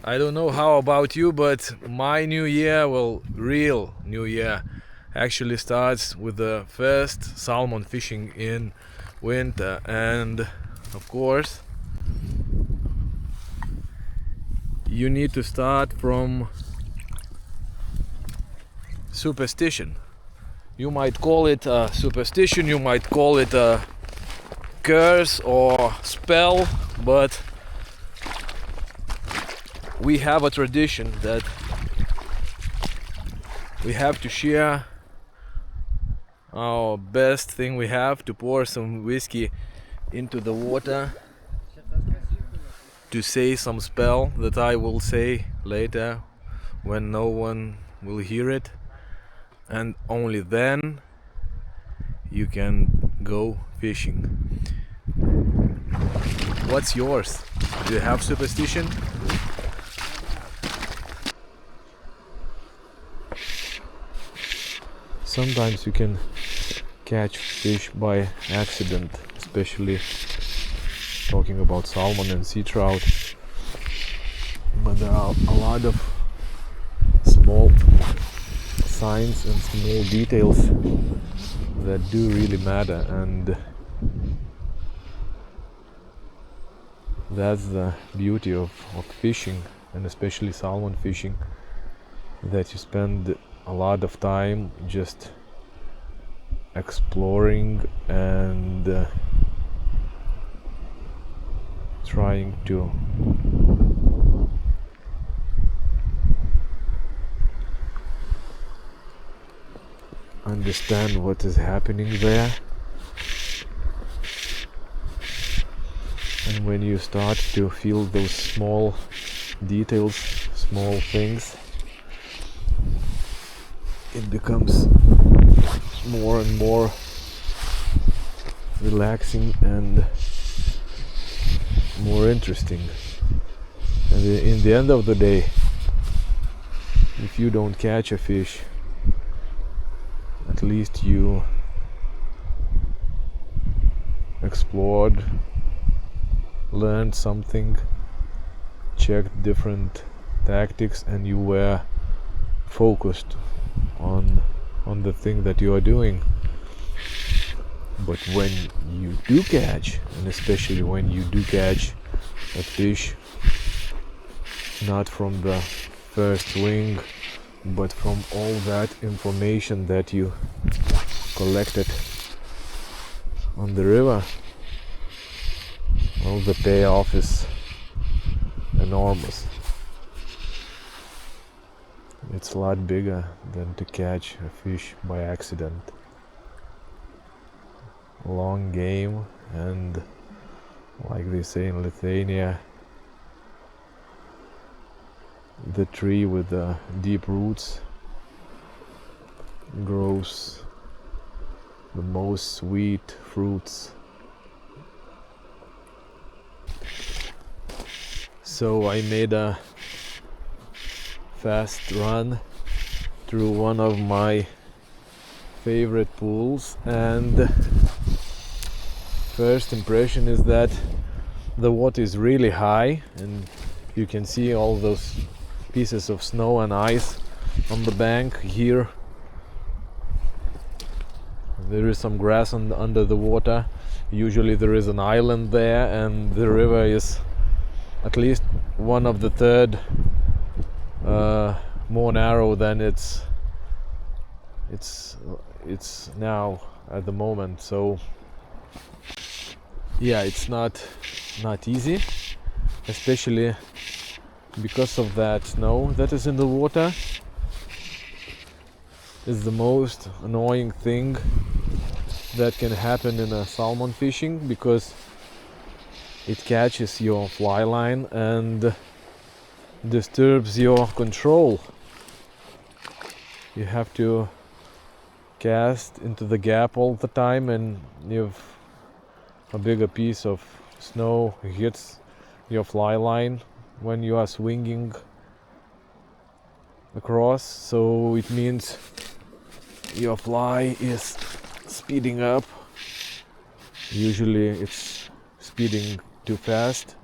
I don't know how about you, but my new year, well, real new year, actually starts with the first salmon fishing in winter. And of course, you need to start from superstition. You might call it a superstition, you might call it a curse or spell, but we have a tradition that we have to share our best thing we have, to pour some whiskey into the water, to say some spell that I will say later when no one will hear it, and only then you can go fishing. What's yours? Do you have superstition? Sometimes you can catch fish by accident, especially talking about salmon and sea trout. But there are a lot of small signs and small details that do really matter, and that's the beauty of fishing, and especially salmon fishing, that you spend a lot of time just exploring and trying to understand what is happening there. And when you start to feel those small details, small things, it becomes more and more relaxing and more interesting. And in the end of the day, if you don't catch a fish, at least you explored, learned something, checked different tactics, and you were focused on the thing that you are doing. But when you do catch, and especially when you do catch a fish not from the first swing, but from all that information that you collected on the river, well, the payoff is enormous. It's a lot bigger than to catch a fish by accident. Long game, and like they say in Lithuania, the tree with the deep roots grows the most sweet fruits. So I made a fast run through one of my favorite pools, and first impression is that the water is really high and You can see all those pieces of snow and ice on the bank here. There is some grass under the water. Usually there is an island there, and the river is at least one of the third more narrow than it's now at the moment. So yeah, it's not easy, especially because of that snow that is in the water. Is the most annoying thing that can happen in a salmon fishing, because it catches your fly line and disturbs your control. You have to cast into the gap all the time, and if a bigger piece of snow hits your fly line when you are swinging across, so it means your fly is speeding up. Usually it's speeding too fast,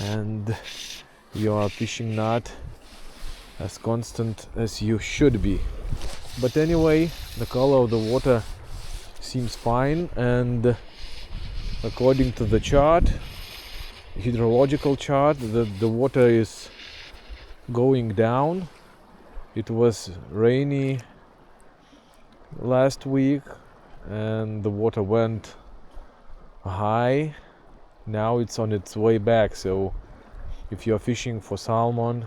and you are fishing not as constant as you should be. But anyway, the color of the water seems fine, and according to the chart, hydrological chart, the water is going down. It was rainy last week and the water went high. Now it's on its way back. So if you're fishing for salmon,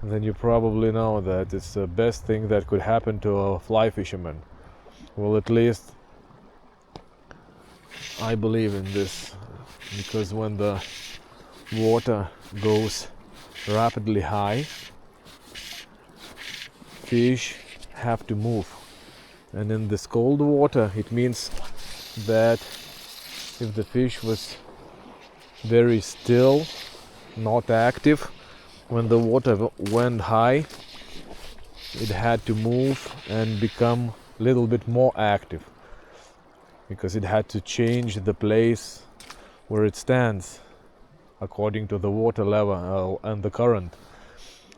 then you probably know that it's the best thing that could happen to a fly fisherman. Well, at least I believe in this, because when the water goes rapidly high, fish have to move. And in this cold water, it means that if the fish was very still, not active, when the water went high, it had to move and become a little bit more active, because it had to change the place where it stands according to the water level and the current.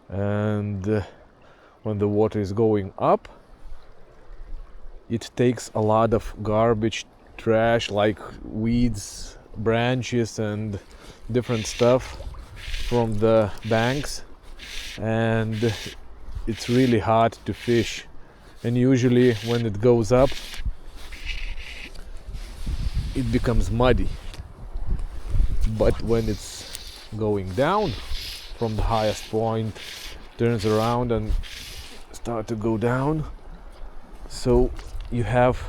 And when the water is going up, it takes a lot of garbage, trash like weeds, branches and different stuff from the banks, and it's really hard to fish. And usually when it goes up, it becomes muddy. But when it's going down from the highest point, turns around and start to go down, so you have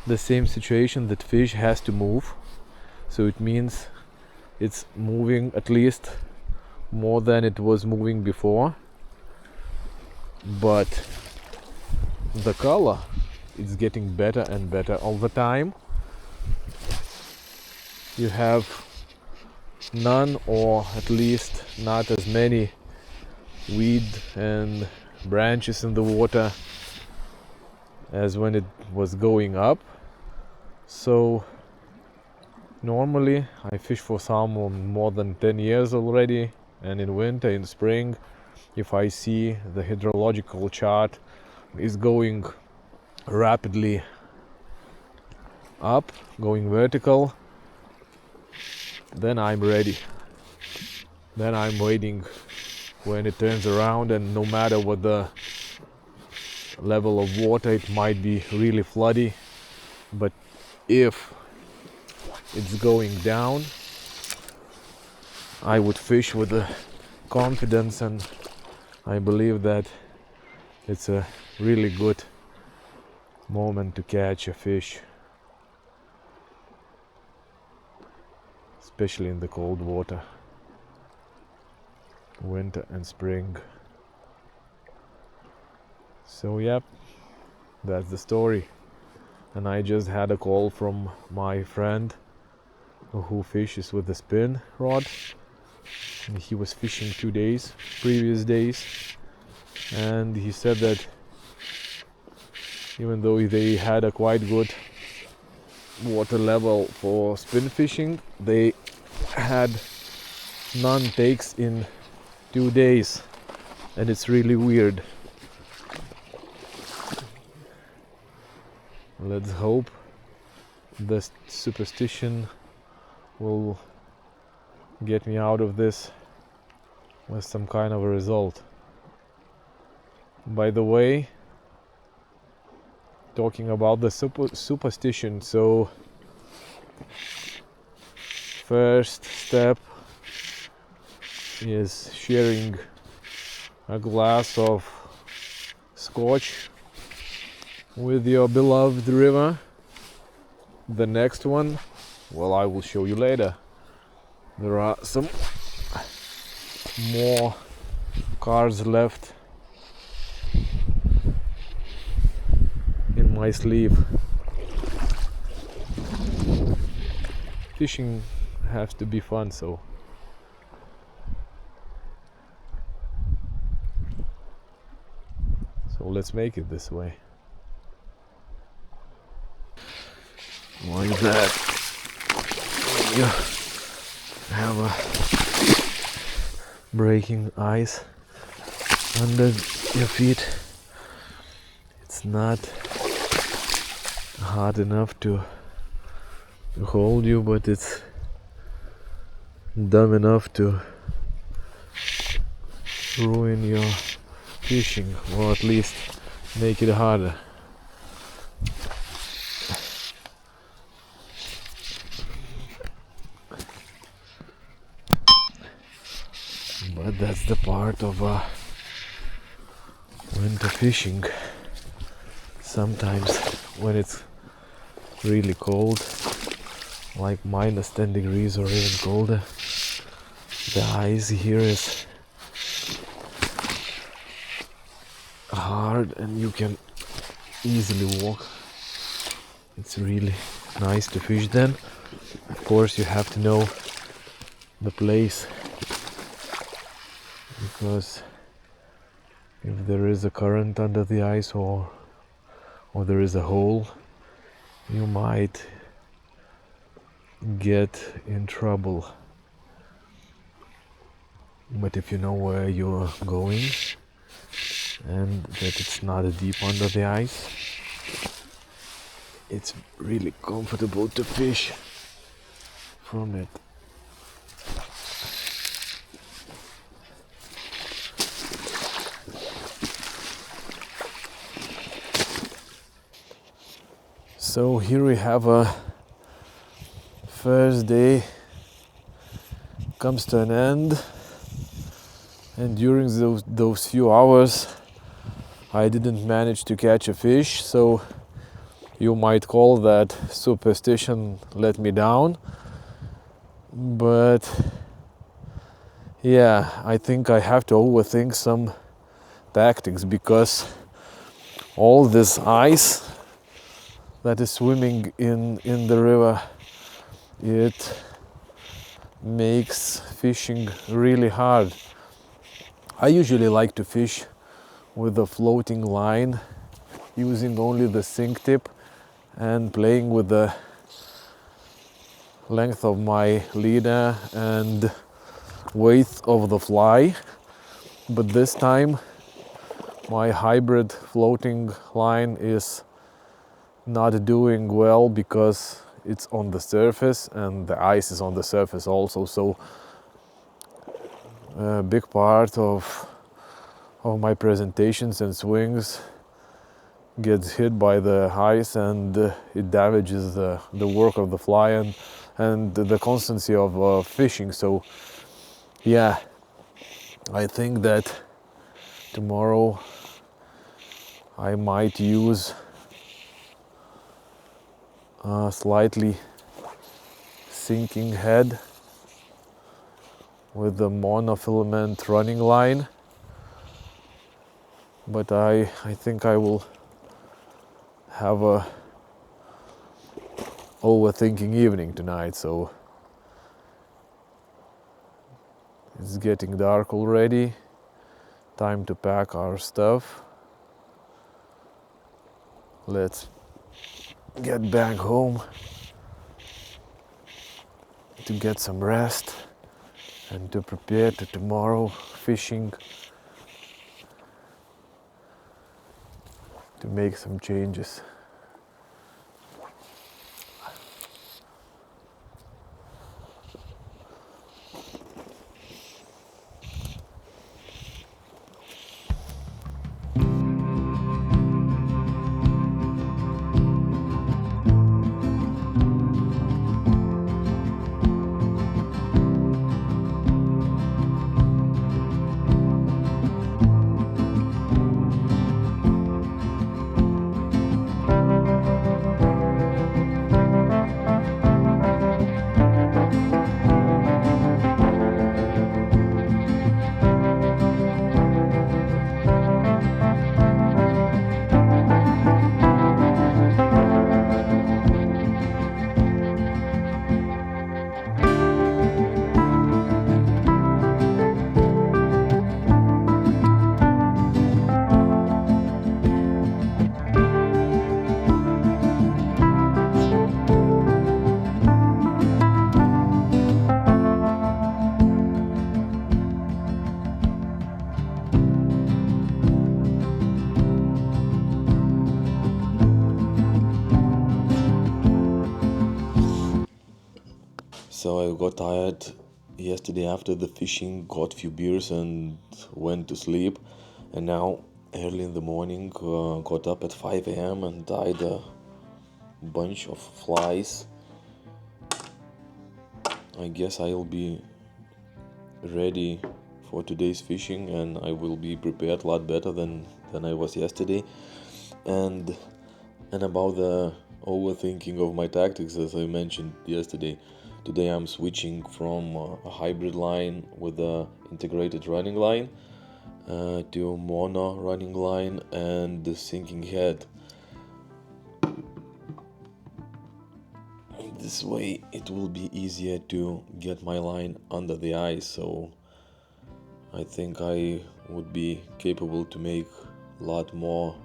the same situation that fish has to move. So it means it's moving at least more than it was moving before, but the color is getting better and better all the time. You have none, or at least not as many weed and branches in the water as when it was going up. So normally I fish for salmon more than 10 years already, and in winter, in spring, if I see the hydrological chart is going rapidly up, going vertical, then I'm ready. Then I'm waiting when it turns around, and no matter what the level of water, it might be really floody, but if it's going down, I would fish with the confidence, and I believe that it's a really good moment to catch a fish, especially in the cold water, winter and spring. So yep, that's the story. And I just had a call from my friend who fishes with the spin rod, and he was fishing 2 days, previous days, and he said that even though they had a quite good water level for spin fishing, they had none takes in 2 days, and it's really weird. Let's hope the superstition will get me out of this with some kind of a result. By the way, talking about the superstition, so first step is sharing a glass of scotch with your beloved river. The next one, well, I will show you later. There are some more cards left in my sleeve. Fishing has to be fun, so let's make it this way. Like that. You have a breaking ice under your feet. It's not hard enough to hold you, but it's dumb enough to ruin your fishing, or at least make it harder. But that's the part of winter fishing. Sometimes when it's really cold, like minus 10 degrees or even colder, the ice here is hard and you can easily walk. It's really nice to fish then. Of course, you have to know the place, because if there is a current under the ice or there is a hole, you might get in trouble. But if you know where you're going and that it's not deep under the ice, it's really comfortable to fish from it. So here we have a first day comes to an end, and during those few hours I didn't manage to catch a fish, so you might call that superstition let me down. But yeah, I think I have to overthink some tactics, because all this ice that is swimming in the river, it makes fishing really hard. I usually like to fish with a floating line, using only the sink tip and playing with the length of my leader and weight of the fly. But this time my hybrid floating line is not doing well, because it's on the surface and the ice is on the surface also, so a big part of my presentations and swings gets hit by the ice, and it damages the work of the fly and the constancy of fishing. So yeah, I think that tomorrow I might use a slightly sinking head with the monofilament running line, but I think I will have a overthinking evening tonight. So it's getting dark already, time to pack our stuff. Let's get back home to get some rest and to prepare to tomorrow fishing, to make some changes. So I got tired yesterday after the fishing, got few beers and went to sleep. And now early in the morning, got up at 5 a.m. and tied a bunch of flies. I guess I'll be ready for today's fishing, and I will be prepared a lot better than I was yesterday. And about the overthinking of my tactics, as I mentioned yesterday, today I'm switching from a hybrid line with a integrated running line to a mono running line and the sinking head. This way it will be easier to get my line under the ice, so I think I would be capable to make a lot more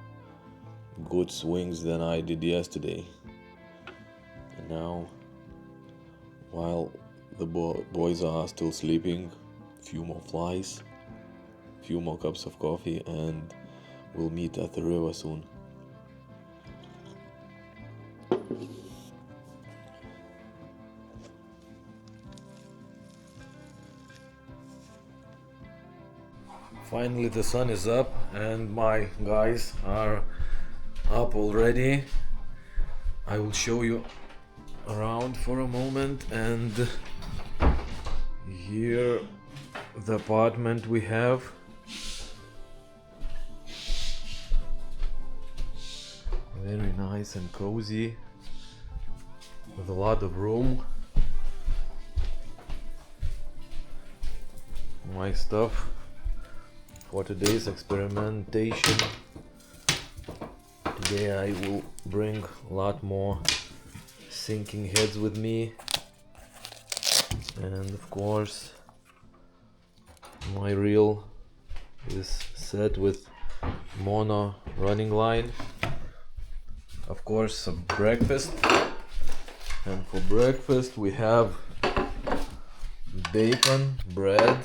good swings than I did yesterday. And now, while the boys are still sleeping, few more flies, few more cups of coffee, and we'll meet at the river soon. Finally the sun is up and my guys are up already. I will show you around for a moment, and here the apartment we have. Very nice and cozy with a lot of room. My stuff for today's experimentation. Today I will bring a lot more sinking heads with me, and of course my reel is set with mono running line. Of course some breakfast, and for breakfast we have bacon, bread,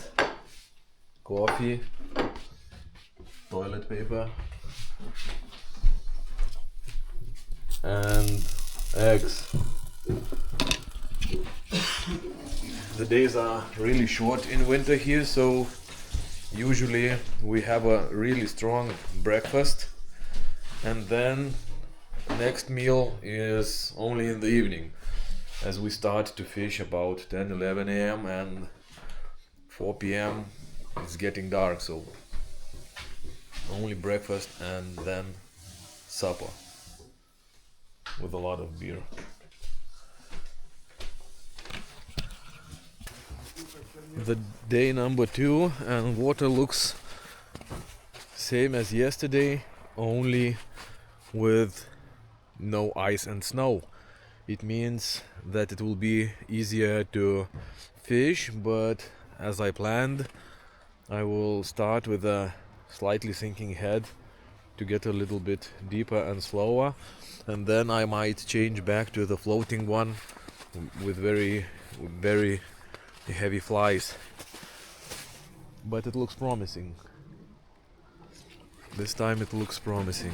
coffee, toilet paper and eggs. The days are really short in winter here, so usually we have a really strong breakfast, and then next meal is only in the evening, as we start to fish about 10-11 a.m. and 4 p.m. it's getting dark, so only breakfast and then supper with a lot of beer. The day number 2, and water looks same as yesterday, only with no ice and snow. It means that it will be easier to fish, but as I planned, I will start with a slightly sinking head to get a little bit deeper and slower, and then I might change back to the floating one with very heavy flies. but it looks promising. This time it looks promising.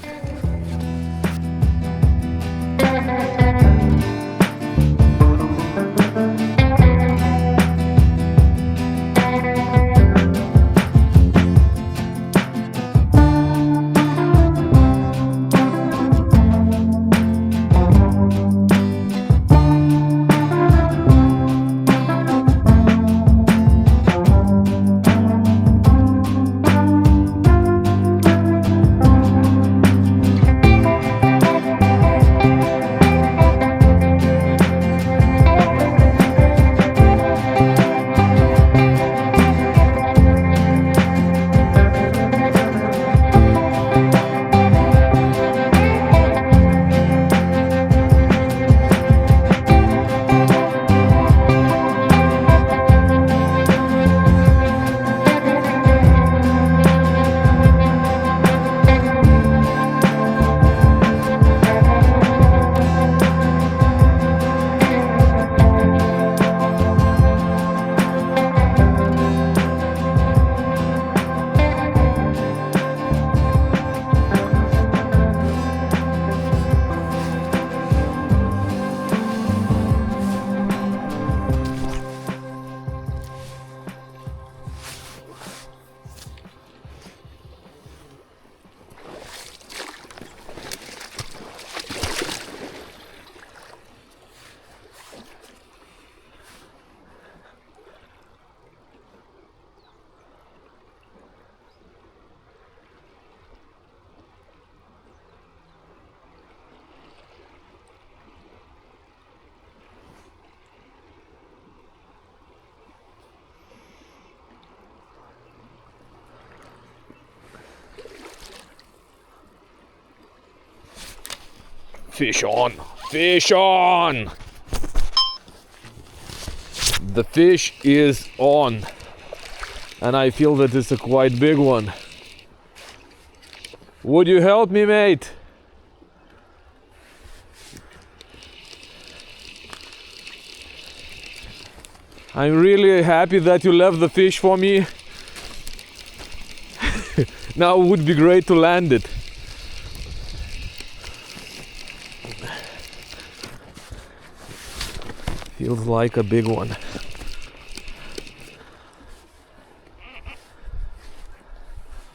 Fish on! Fish on! The fish is on, and I feel that it's a quite big one. Would you help me, mate? I'm really happy that you left the fish for me. Now it would be great to land it. Feels like a big one.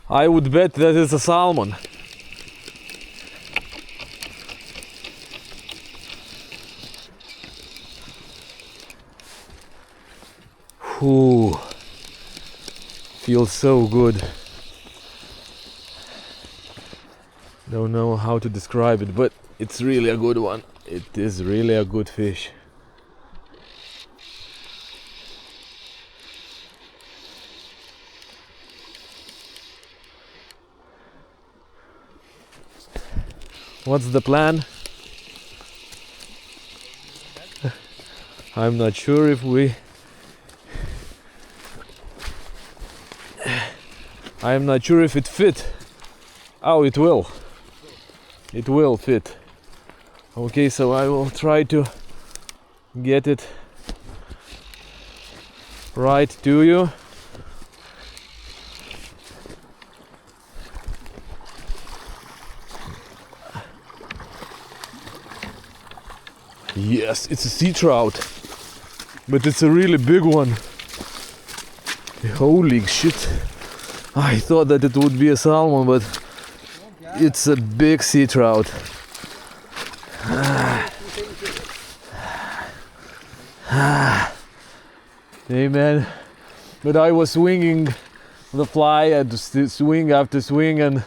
I would bet that it's a salmon. Ooh, feels so good. Don't know how to describe it, but it's really a good one. It is really a good fish. What's the plan? I'm not sure if we... I'm not sure if it fit. Oh, it will. It will fit. Okay, so I will try to get it right to you. Yes, it's a sea trout, but it's a really big one. Holy shit. I thought that it would be a salmon, but it's a big sea trout. Hey man, but I was swinging the fly and swing after swing, and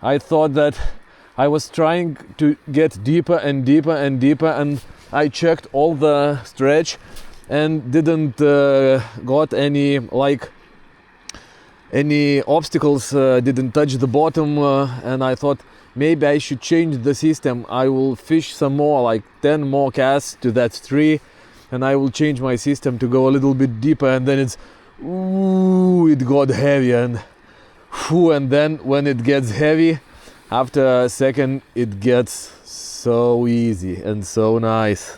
I thought that I was trying to get deeper and deeper and deeper, and I checked all the stretch and didn't got any obstacles, didn't touch the bottom, and I thought maybe I should change the system. I will fish some more, like 10 more casts to that tree, and I will change my system to go a little bit deeper, and then it got heavy, and then when it gets heavy, after a second it gets so easy and so nice.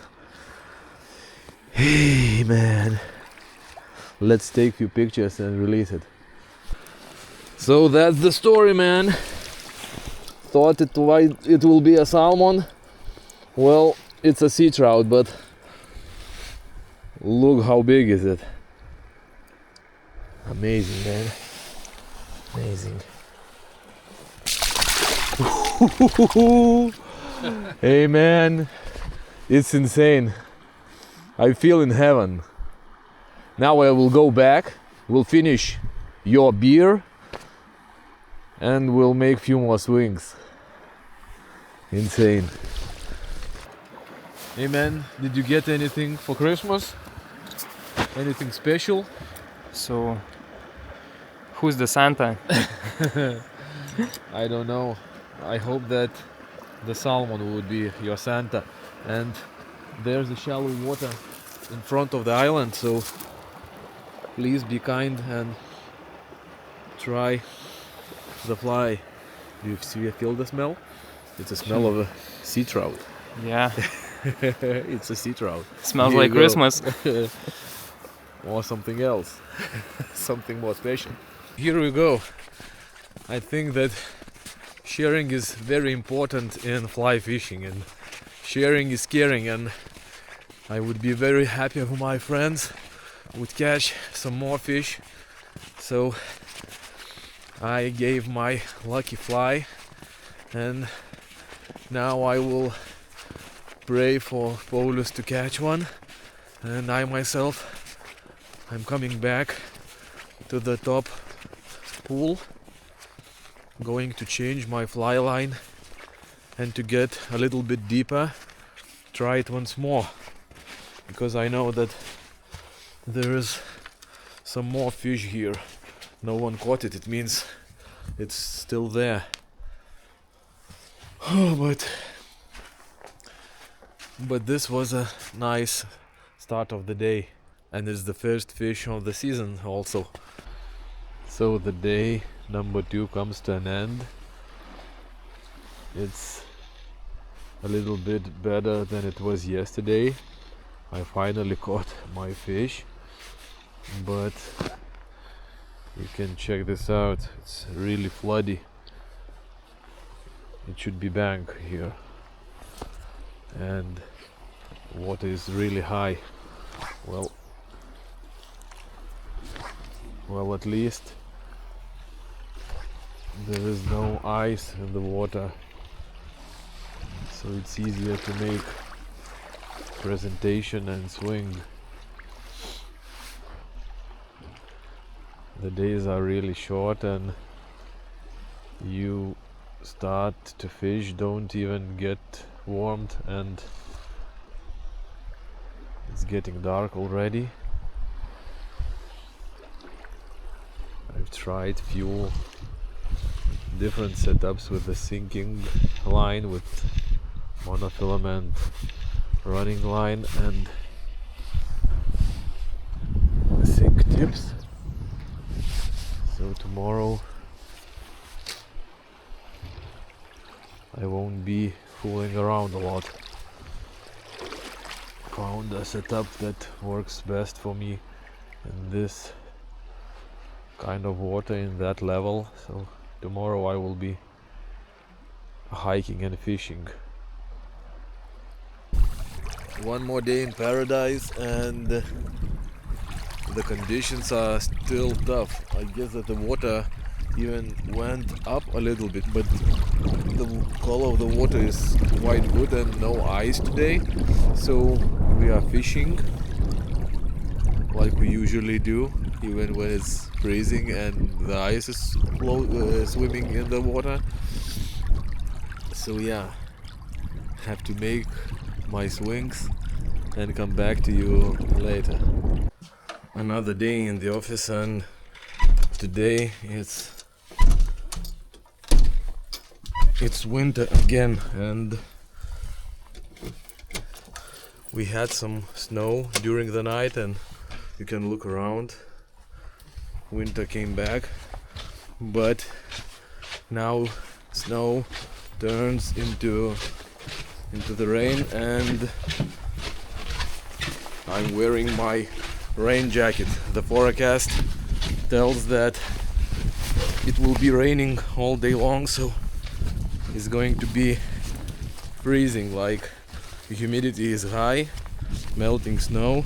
Hey man, let's take few pictures and release it. So that's the story, man. Thought it will be a salmon. Well, it's a sea trout, but look how big is it. Amazing, man. Amazing. Hey, man, it's insane. I feel in heaven. Now I will go back, we'll finish your beer, and we'll make few more swings. Insane. Hey man, did you get anything for Christmas? Anything special? So, who's the Santa? I don't know. I hope that the salmon would be your Santa. And there's a shallow water in front of the island, so please be kind and try the fly. Do you feel the smell? It's a smell of a sea trout. Yeah, It's a sea trout. smells Here like you go. Christmas. Or something else. Something more special. Here we go. I think that sharing is very important in fly fishing, and sharing is caring, and I would be very happy if my friends would catch some more fish. So I gave my lucky fly, and now I will pray for Paulus to catch one, and I myself, I'm coming back to the top pool, going to change my fly line and to get a little bit deeper, try it once more, because I know that there is some more fish here. No one caught it, it means it's still there. But this was a nice start of the day, and it's the first fish of the season also. So the day number 2 comes to an end. It's a little bit better than it was yesterday. I finally caught my fish, but you can check this out. It's really floody. It should be bank here, and water is really high. Well, at least there is no ice in the water, so it's easier to make presentation and swing. The days are really short, and you start to fish, don't even get warmed, and it's getting dark already. I've tried few different setups with the sinking line, with monofilament running line and sink tips. So tomorrow I won't be fooling around a lot. Found a setup that works best for me in this kind of water, in that level. So tomorrow I will be hiking and fishing. One more day in paradise, and the conditions are still tough. I guess that the water even went up a little bit, but the color of the water is quite good and no ice today. So we are fishing like we usually do, even when it's freezing and the ice is swimming in the water. So yeah, have to make my swings and come back to you later. Another day in the office, and today it's winter again, and we had some snow during the night, and you can look around. Winter came back, but now snow turns into the rain, and I'm wearing my rain jacket. The forecast tells that it will be raining all day long, so it's going to be freezing, like the humidity is high, melting snow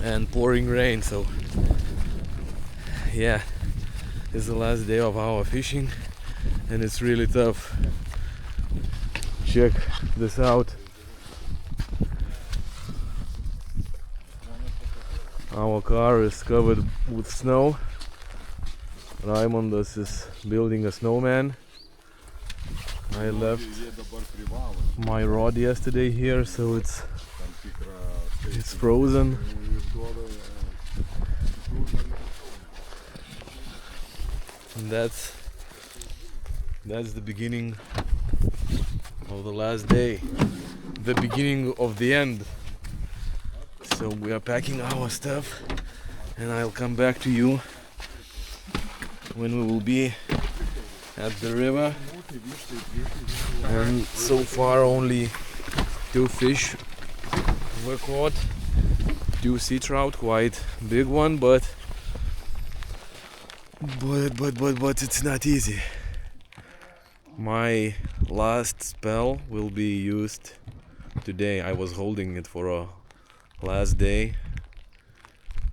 and pouring rain. So yeah, it's the last day of our fishing and it's really tough. Check this out. Our car is covered with snow. Raimondas is building a snowman. I left my rod yesterday here, so it's frozen. And that's the beginning of the last day, the beginning of the end. So we are packing our stuff and I'll come back to you when we will be at the river. And so far only 2 fish were caught, 2 sea trout, quite big one, but it's not easy. My last spell will be used today. I was holding it for a last day.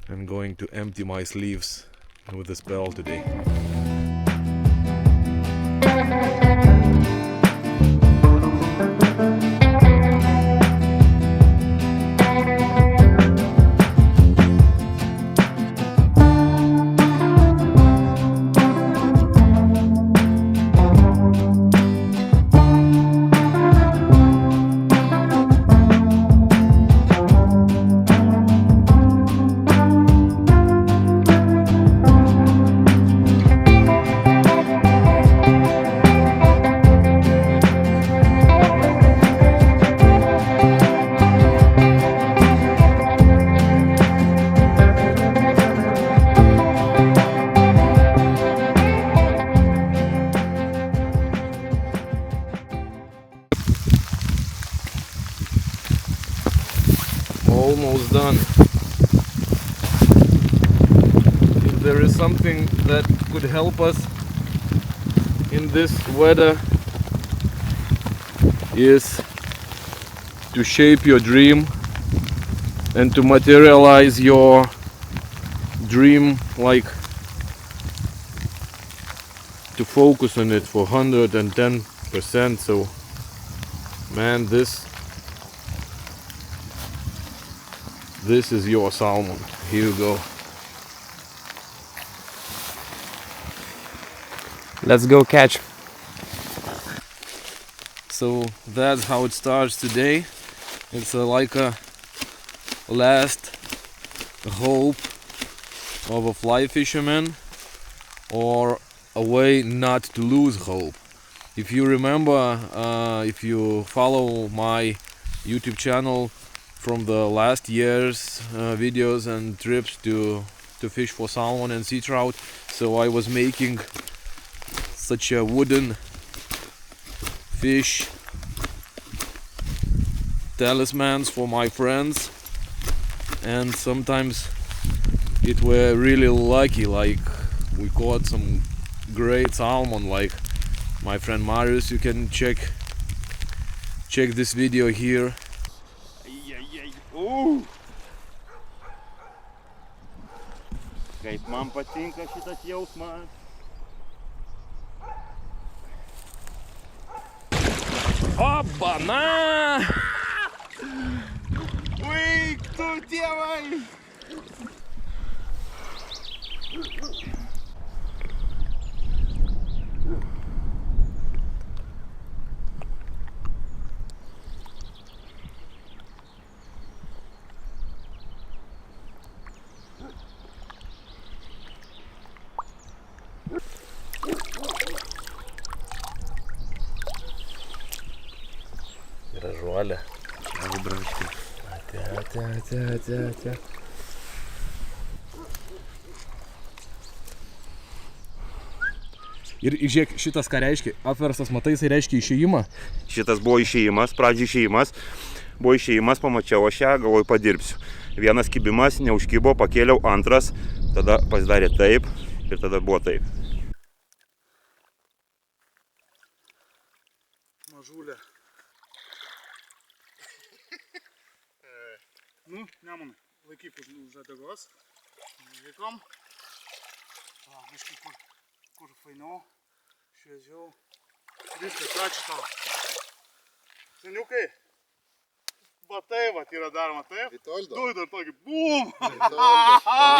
I'm going to empty my sleeves with the spell today. Almost done. If there is something that could help us in this weather, is to shape your dream and to materialize your dream, like to focus on it for 110%. So man, this is your salmon. Here you go. Let's go catch. So that's how it starts today. It's like a last hope of a fly fisherman, or a way not to lose hope. If you remember, if you follow my YouTube channel from the last year's videos and trips to fish for salmon and sea trout, so I was making such a wooden fish talismans for my friends, and sometimes it were really lucky, like we caught some great salmon, like my friend Marius. You can check this video here. Kaip man patinka šitas jausmas. Oba-na! Uik, tu dievai! Gražuolė. Ate. Ir žiūrėk, šitas ką reiškia, apverstas, matai, jisai reiškia išėjimą. Šitas buvo išėjimas, pradžiai išėjimas. Buvo išėjimas, pamačiau aš ją, galvoju padirbsiu. Vienas kibimas, neužkibo, pakėliau, antras, tada pasidarė taip ir tada buvo taip. Žūlė. Nu, Nemanai, laikyk už uodegos. Laikom. Biškai kur fainiau, šviežiau. Viskas, ačiū tau. Seniukai, va tai va yra daroma, taip? Vitoldo. Duodu dar tokį bum!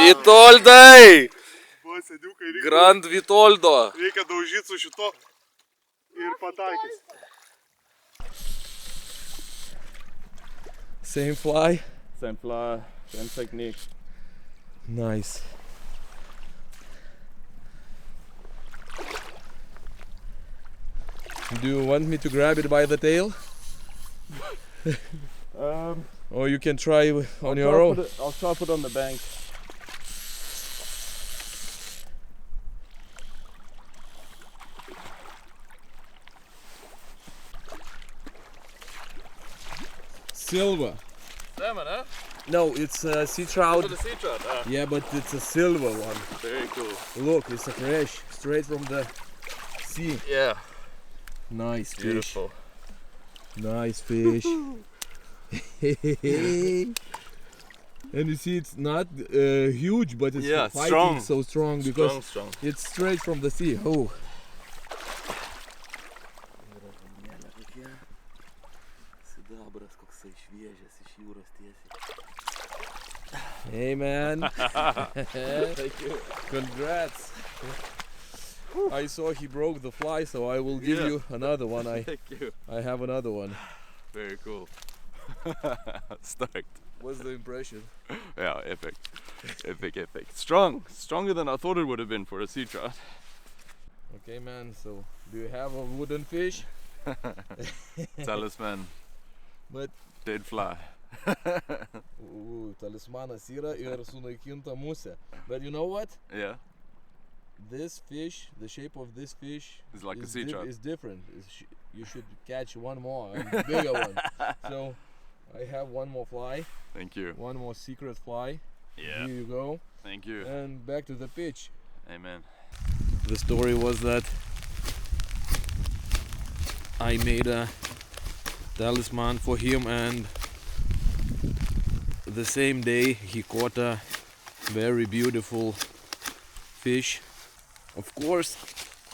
Vitoldai! Va, seniukai, Grand Vitoldo! reikia daužyti su šito ir pataikys. Same fly. Same fly, same technique. Nice. Do you want me to grab it by the tail? Or you can try on your own? I'll try to put it on the bank. Silver. Salmon, huh? No, it's a sea trout. The sea trout. Yeah, but it's a silver one. Very cool. Look, it's a fresh, straight from the sea. Yeah. Nice fish. Beautiful. Nice fish. And you see, it's not huge, but it's Yeah, fighting strong. so strong because Strong. it's straight from the sea. Oh, Sidabras koksai šviežias iš jūros tiesiai. hey man! Thank you. Congrats! I saw he broke the fly, so I will give Yeah. you another one. Thank you. I have another one. Very cool. Stoked. What's the impression? Yeah, epic. Epic. Strong. Stronger than I thought it would have been for a sea trout. Okay, man. So, do you have a wooden fish? Talisman. But Dead fly. talismanas yra ir sunaikinta musė. But you know what? Yeah. This fish, the shape of this fish It's like a sea trout. is different. You should catch one more, a bigger one. So I have one more fly, Thank you. one more secret fly. Yeah. Here you go. Thank you. And back to the pitch. Amen. The story was that I made a talisman for him, and the same day he caught a very beautiful fish. Of course,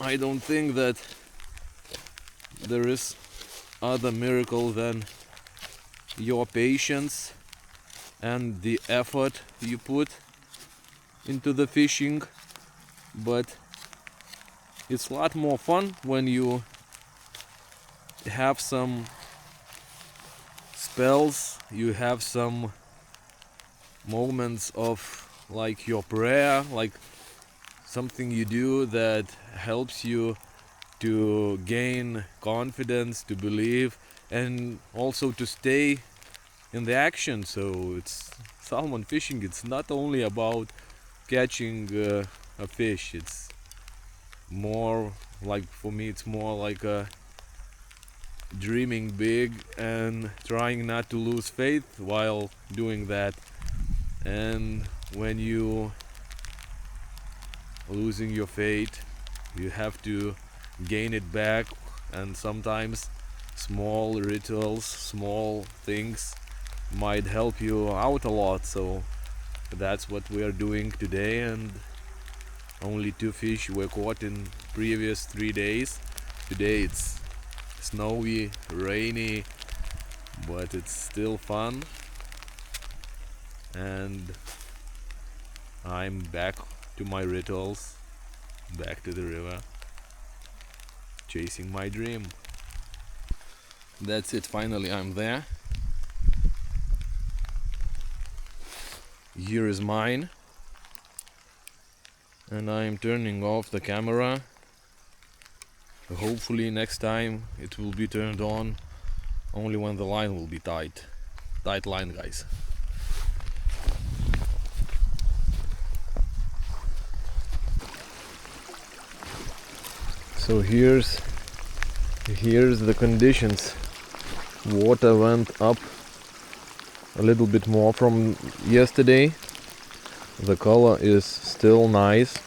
I don't think that there is other miracle than your patience and the effort you put into the fishing, but it's a lot more fun when you have some spells, you have some moments of like your prayer, like something you do that helps you to gain confidence, to believe, and also to stay in the action. So it's salmon fishing, it's not only about catching a fish, it's more like, for me it's more like a dreaming big and trying not to lose faith while doing that. And when you losing your faith, you have to gain it back, and sometimes small rituals, small things might help you out a lot. So that's what we are doing today, and only 2 fish were caught in previous 3 days. Today it's snowy, rainy, but it's still fun, and I'm back to my rituals, back to the river, chasing my dream. That's it, finally I'm there. Here is mine, and I am turning off the camera. Hopefully next time it will be turned on only when the line will be tight. Tight line, guys. So here's the conditions. Water went up a little bit more from yesterday. The color is still nice.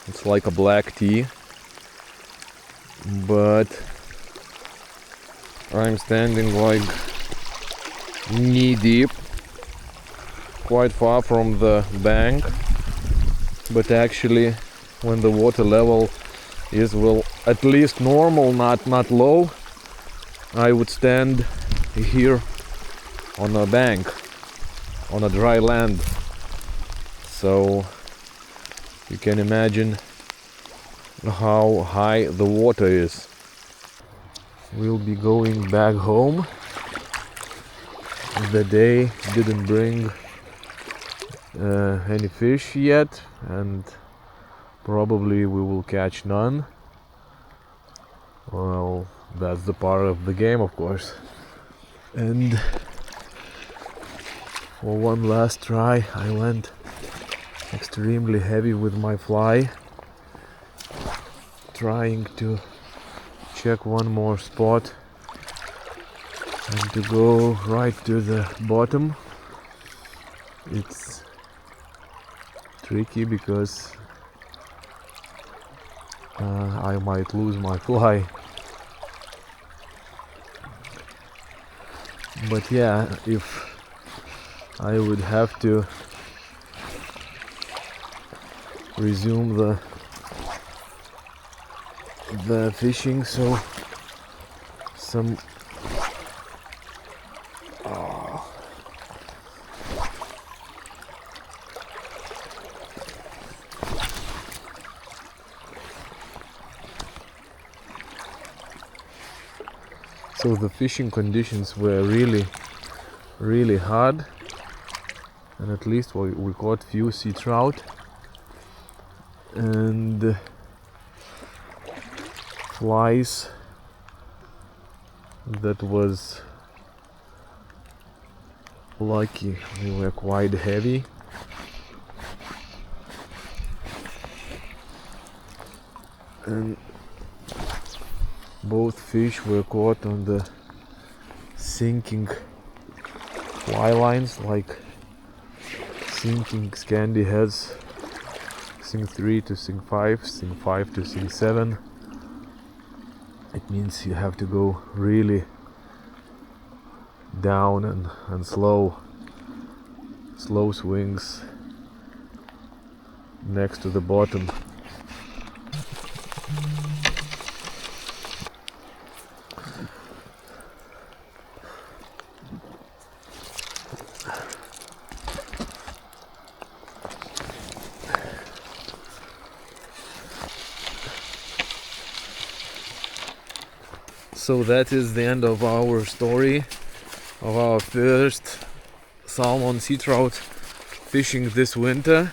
It's like a black tea. But I'm standing like knee deep, quite far from the bank, but actually when the water level is, well, at least normal, not low, I would stand here on a bank, on a dry land. So you can imagine how high the water is. We'll be going back home. The day didn't bring any fish yet, and probably we will catch none. Well, that's the part of the game, of course. And for one last try, I went extremely heavy with my fly, trying to check one more spot and to go right to the bottom. It's tricky because I might lose my fly. But yeah, if I would have to resume the fishing, so some so the fishing conditions were really hard, and at least we caught few sea trout and flies that was lucky. They were quite heavy. And both fish were caught on the sinking fly lines, like sinking Scandi heads, sink 3 to sink 5, sink 5 to sink 7. It means you have to go really down and slow swings next to the bottom. So that is the end of our story of our first salmon sea trout fishing this winter.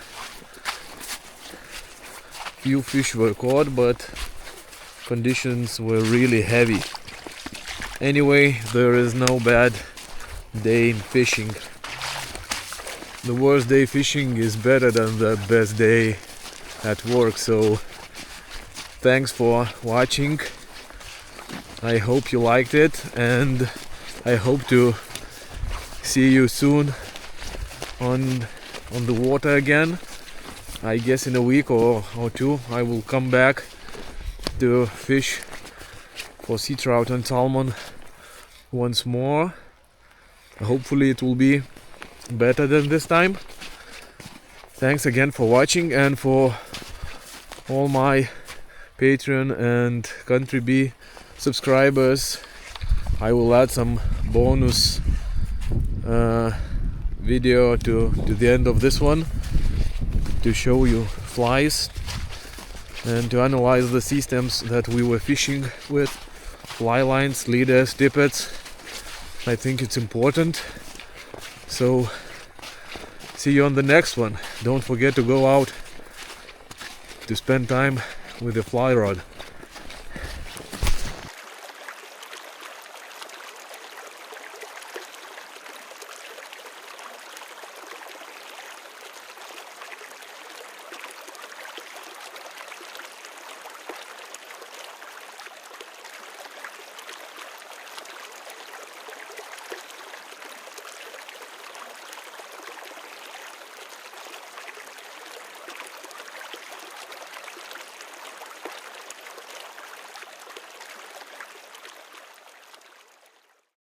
Few fish were caught, but conditions were really heavy. Anyway, there is no bad day in fishing. The worst day fishing is better than the best day at work. So thanks for watching. I hope you liked it, and I hope to see you soon on the water again. I guess in a week or two I will come back to fish for sea trout and salmon once more. Hopefully it will be better than this time. Thanks again for watching, and for all my Patreon and Country B subscribers, I will add some bonus video to the end of this one to show you flies and to analyze the systems that we were fishing with, fly lines, leaders, tippets. I think it's important. So see you on the next one. Don't forget to go out to spend time with the fly rod.